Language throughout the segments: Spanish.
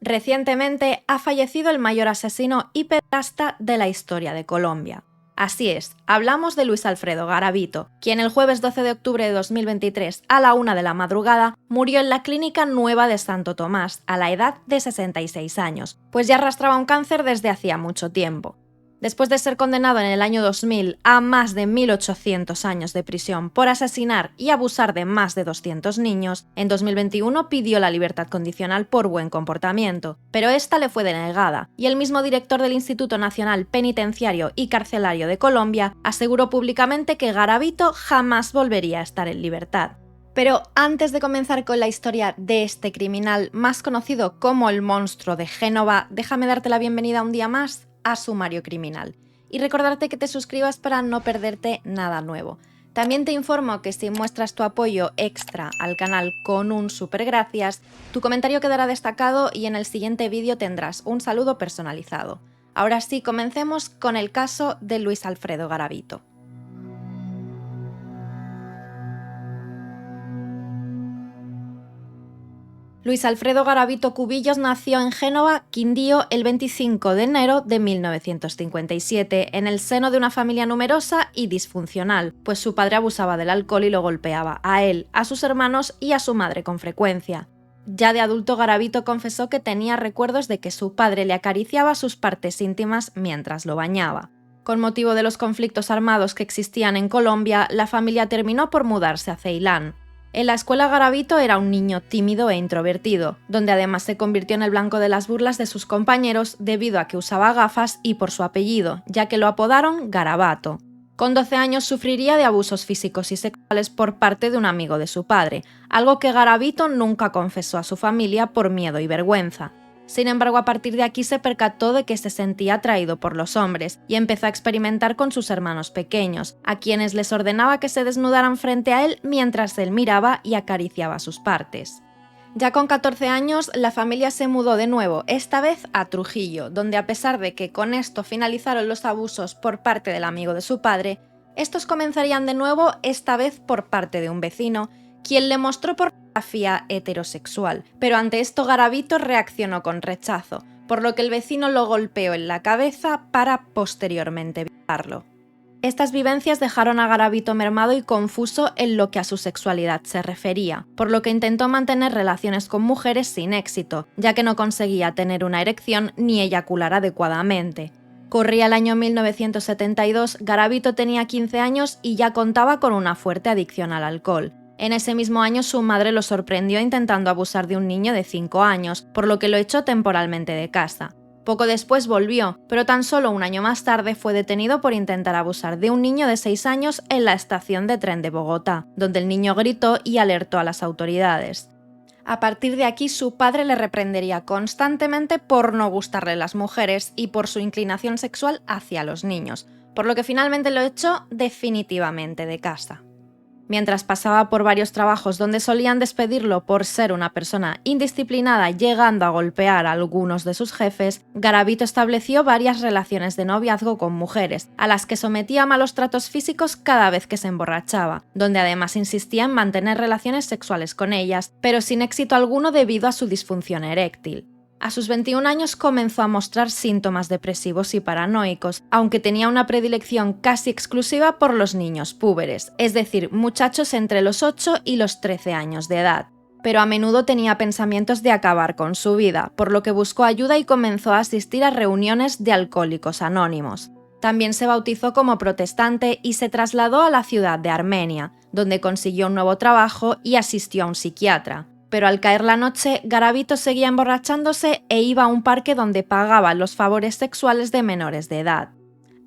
Recientemente ha fallecido el mayor asesino y pederasta de la historia de Colombia. Así es, hablamos de Luis Alfredo Garavito, quien el jueves 12 de octubre de 2023 a la 1 de la madrugada murió en la Clínica Nueva de Santo Tomás a la edad de 66 años, pues ya arrastraba un cáncer desde hacía mucho tiempo. Después de ser condenado en el año 2000 a más de 1.800 años de prisión por asesinar y abusar de más de 200 niños, en 2021 pidió la libertad condicional por buen comportamiento, pero esta le fue denegada, y el mismo director del Instituto Nacional Penitenciario y Carcelario de Colombia aseguró públicamente que Garavito jamás volvería a estar en libertad. Pero antes de comenzar con la historia de este criminal más conocido como el monstruo de Génova, déjame darte la bienvenida un día más a Sumario Criminal y recordarte que te suscribas para no perderte nada nuevo. También te informo que si muestras tu apoyo extra al canal con un super gracias, tu comentario quedará destacado y en el siguiente vídeo tendrás un saludo personalizado. Ahora sí, comencemos con el caso de Luis Alfredo Garavito. Luis Alfredo Garavito Cubillos nació en Génova, Quindío, el 25 de enero de 1957, en el seno de una familia numerosa y disfuncional, pues su padre abusaba del alcohol y lo golpeaba a él, a sus hermanos y a su madre con frecuencia. Ya de adulto, Garavito confesó que tenía recuerdos de que su padre le acariciaba sus partes íntimas mientras lo bañaba. Con motivo de los conflictos armados que existían en Colombia, la familia terminó por mudarse a Ceilán. En la escuela, Garavito era un niño tímido e introvertido, donde además se convirtió en el blanco de las burlas de sus compañeros debido a que usaba gafas y por su apellido, ya que lo apodaron Garabato. Con 12 años sufriría de abusos físicos y sexuales por parte de un amigo de su padre, algo que Garavito nunca confesó a su familia por miedo y vergüenza. Sin embargo, a partir de aquí se percató de que se sentía atraído por los hombres y empezó a experimentar con sus hermanos pequeños, a quienes les ordenaba que se desnudaran frente a él mientras él miraba y acariciaba sus partes. Ya con 14 años, la familia se mudó de nuevo, esta vez a Trujillo, donde a pesar de que con esto finalizaron los abusos por parte del amigo de su padre, estos comenzarían de nuevo, esta vez por parte de un vecino, quien le mostró pornografía heterosexual, pero ante esto Garavito reaccionó con rechazo, por lo que el vecino lo golpeó en la cabeza para posteriormente violarlo. Estas vivencias dejaron a Garavito mermado y confuso en lo que a su sexualidad se refería, por lo que intentó mantener relaciones con mujeres sin éxito, ya que no conseguía tener una erección ni eyacular adecuadamente. Corría el año 1972, Garavito tenía 15 años y ya contaba con una fuerte adicción al alcohol. En ese mismo año su madre lo sorprendió intentando abusar de un niño de 5 años, por lo que lo echó temporalmente de casa. Poco después volvió, pero tan solo un año más tarde fue detenido por intentar abusar de un niño de 6 años en la estación de tren de Bogotá, donde el niño gritó y alertó a las autoridades. A partir de aquí su padre le reprendería constantemente por no gustarle las mujeres y por su inclinación sexual hacia los niños, por lo que finalmente lo echó definitivamente de casa. Mientras pasaba por varios trabajos donde solían despedirlo por ser una persona indisciplinada, llegando a golpear a algunos de sus jefes, Garavito estableció varias relaciones de noviazgo con mujeres, a las que sometía a malos tratos físicos cada vez que se emborrachaba, donde además insistía en mantener relaciones sexuales con ellas, pero sin éxito alguno debido a su disfunción eréctil. A sus 21 años comenzó a mostrar síntomas depresivos y paranoicos, aunque tenía una predilección casi exclusiva por los niños púberes, es decir, muchachos entre los 8 y los 13 años de edad. Pero a menudo tenía pensamientos de acabar con su vida, por lo que buscó ayuda y comenzó a asistir a reuniones de alcohólicos anónimos. También se bautizó como protestante y se trasladó a la ciudad de Armenia, donde consiguió un nuevo trabajo y asistió a un psiquiatra. Pero al caer la noche, Garavito seguía emborrachándose e iba a un parque donde pagaba los favores sexuales de menores de edad.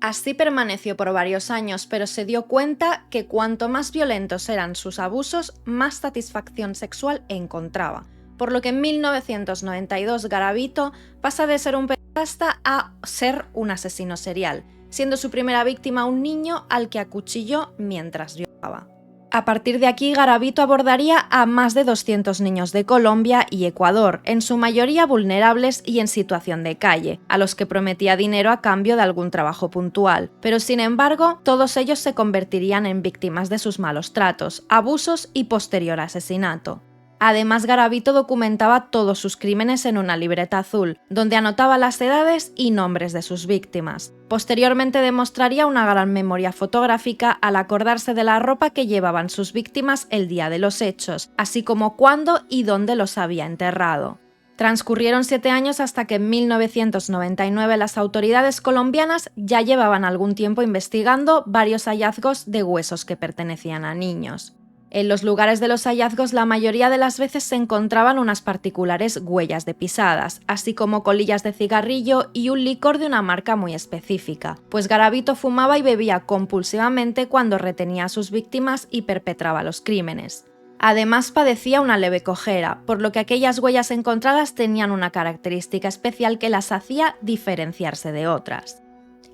Así permaneció por varios años, pero se dio cuenta que cuanto más violentos eran sus abusos, más satisfacción sexual encontraba, por lo que en 1992 Garavito pasa de ser un pederasta a ser un asesino serial, siendo su primera víctima un niño al que acuchilló mientras violaba. A partir de aquí, Garavito abordaría a más de 200 niños de Colombia y Ecuador, en su mayoría vulnerables y en situación de calle, a los que prometía dinero a cambio de algún trabajo puntual, pero sin embargo, todos ellos se convertirían en víctimas de sus malos tratos, abusos y posterior asesinato. Además, Garavito documentaba todos sus crímenes en una libreta azul, donde anotaba las edades y nombres de sus víctimas. Posteriormente demostraría una gran memoria fotográfica al acordarse de la ropa que llevaban sus víctimas el día de los hechos, así como cuándo y dónde los había enterrado. Transcurrieron 7 años hasta que en 1999 las autoridades colombianas ya llevaban algún tiempo investigando varios hallazgos de huesos que pertenecían a niños. En los lugares de los hallazgos la mayoría de las veces se encontraban unas particulares huellas de pisadas, así como colillas de cigarrillo y un licor de una marca muy específica, pues Garavito fumaba y bebía compulsivamente cuando retenía a sus víctimas y perpetraba los crímenes. Además padecía una leve cojera, por lo que aquellas huellas encontradas tenían una característica especial que las hacía diferenciarse de otras.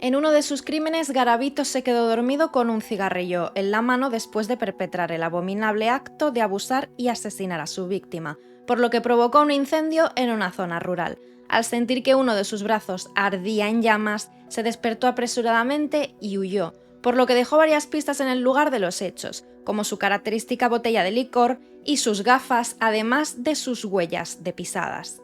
En uno de sus crímenes, Garavito se quedó dormido con un cigarrillo en la mano después de perpetrar el abominable acto de abusar y asesinar a su víctima, por lo que provocó un incendio en una zona rural. Al sentir que uno de sus brazos ardía en llamas, se despertó apresuradamente y huyó, por lo que dejó varias pistas en el lugar de los hechos, como su característica botella de licor y sus gafas, además de sus huellas de pisadas.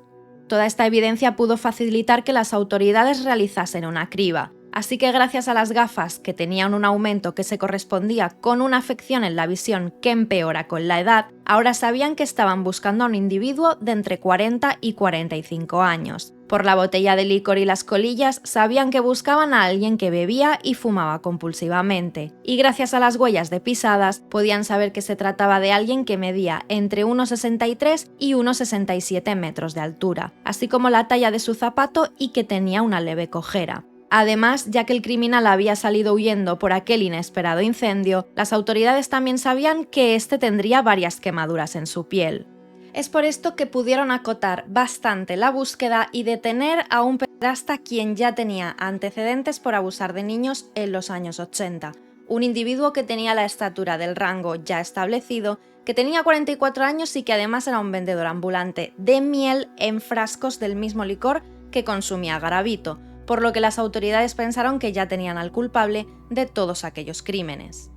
Toda esta evidencia pudo facilitar que las autoridades realizasen una criba, así que gracias a las gafas, que tenían un aumento que se correspondía con una afección en la visión que empeora con la edad, ahora sabían que estaban buscando a un individuo de entre 40 y 45 años. Por la botella de licor y las colillas, sabían que buscaban a alguien que bebía y fumaba compulsivamente, y gracias a las huellas de pisadas, podían saber que se trataba de alguien que medía entre 1,63 y 1,67 metros de altura, así como la talla de su zapato y que tenía una leve cojera. Además, ya que el criminal había salido huyendo por aquel inesperado incendio, las autoridades también sabían que este tendría varias quemaduras en su piel. Es por esto que pudieron acotar bastante la búsqueda y detener a un pederasta quien ya tenía antecedentes por abusar de niños en los años 80, un individuo que tenía la estatura del rango ya establecido, que tenía 44 años y que además era un vendedor ambulante de miel en frascos del mismo licor que consumía Garavito, por lo que las autoridades pensaron que ya tenían al culpable de todos aquellos crímenes.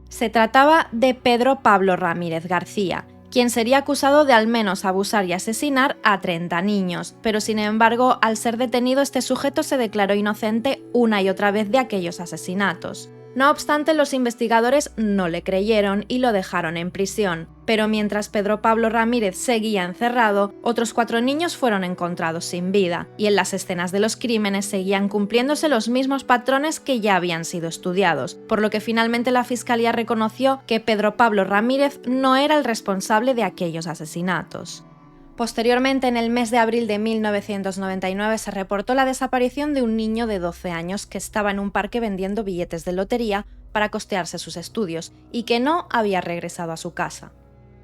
Se trataba de Pedro Pablo Ramírez García, quien sería acusado de al menos abusar y asesinar a 30 niños, pero sin embargo, al ser detenido este sujeto se declaró inocente una y otra vez de aquellos asesinatos. No obstante, los investigadores no le creyeron y lo dejaron en prisión, pero mientras Pedro Pablo Ramírez seguía encerrado, otros 4 niños fueron encontrados sin vida, y en las escenas de los crímenes seguían cumpliéndose los mismos patrones que ya habían sido estudiados, por lo que finalmente la Fiscalía reconoció que Pedro Pablo Ramírez no era el responsable de aquellos asesinatos. Posteriormente, en el mes de abril de 1999, se reportó la desaparición de un niño de 12 años que estaba en un parque vendiendo billetes de lotería para costearse sus estudios y que no había regresado a su casa.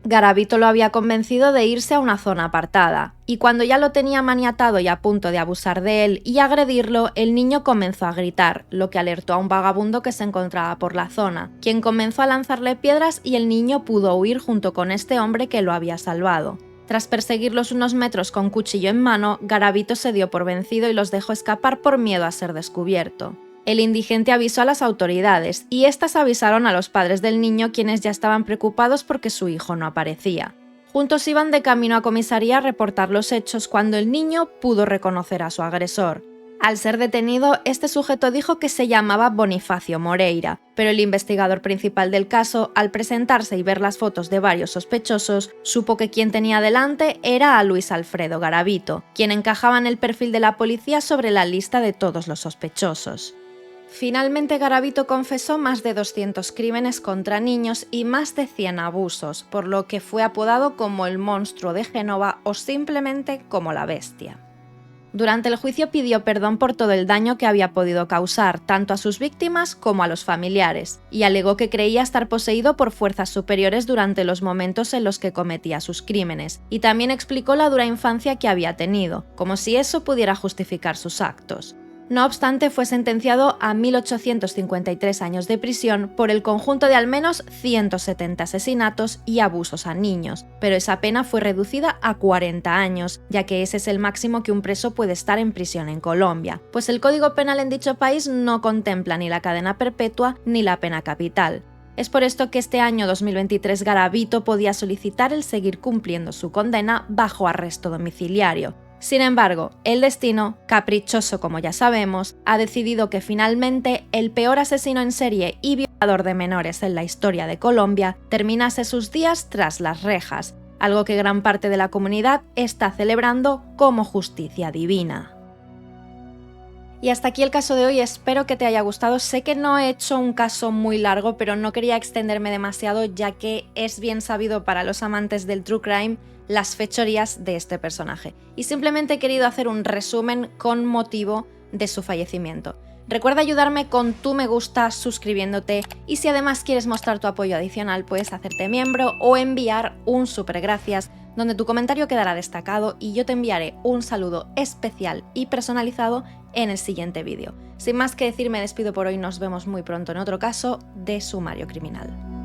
Garavito lo había convencido de irse a una zona apartada, y cuando ya lo tenía maniatado y a punto de abusar de él y agredirlo, el niño comenzó a gritar, lo que alertó a un vagabundo que se encontraba por la zona, quien comenzó a lanzarle piedras y el niño pudo huir junto con este hombre que lo había salvado. Tras perseguirlos unos metros con cuchillo en mano, Garavito se dio por vencido y los dejó escapar por miedo a ser descubierto. El indigente avisó a las autoridades, y éstas avisaron a los padres del niño, quienes ya estaban preocupados porque su hijo no aparecía. Juntos iban de camino a comisaría a reportar los hechos cuando el niño pudo reconocer a su agresor. Al ser detenido, este sujeto dijo que se llamaba Bonifacio Moreira, pero el investigador principal del caso, al presentarse y ver las fotos de varios sospechosos, supo que quien tenía delante era a Luis Alfredo Garavito, quien encajaba en el perfil de la policía sobre la lista de todos los sospechosos. Finalmente, Garavito confesó más de 200 crímenes contra niños y más de 100 abusos, por lo que fue apodado como el monstruo de Génova o simplemente como la bestia. Durante el juicio pidió perdón por todo el daño que había podido causar, tanto a sus víctimas como a los familiares, y alegó que creía estar poseído por fuerzas superiores durante los momentos en los que cometía sus crímenes, y también explicó la dura infancia que había tenido, como si eso pudiera justificar sus actos. No obstante, fue sentenciado a 1.853 años de prisión por el conjunto de al menos 170 asesinatos y abusos a niños, pero esa pena fue reducida a 40 años, ya que ese es el máximo que un preso puede estar en prisión en Colombia, pues el Código Penal en dicho país no contempla ni la cadena perpetua ni la pena capital. Es por esto que este año 2023 Garavito podía solicitar el seguir cumpliendo su condena bajo arresto domiciliario. Sin embargo, el destino, caprichoso como ya sabemos, ha decidido que finalmente el peor asesino en serie y violador de menores en la historia de Colombia terminase sus días tras las rejas, algo que gran parte de la comunidad está celebrando como justicia divina. Y hasta aquí el caso de hoy, espero que te haya gustado. Sé que no he hecho un caso muy largo, pero no quería extenderme demasiado, ya que es bien sabido para los amantes del true crime las fechorías de este personaje. Y simplemente he querido hacer un resumen con motivo de su fallecimiento. Recuerda ayudarme con tu me gusta suscribiéndote, y si además quieres mostrar tu apoyo adicional puedes hacerte miembro o enviar un super gracias, donde tu comentario quedará destacado y yo te enviaré un saludo especial y personalizado en el siguiente vídeo. Sin más que decir, me despido por hoy, nos vemos muy pronto en otro caso de Sumario Criminal.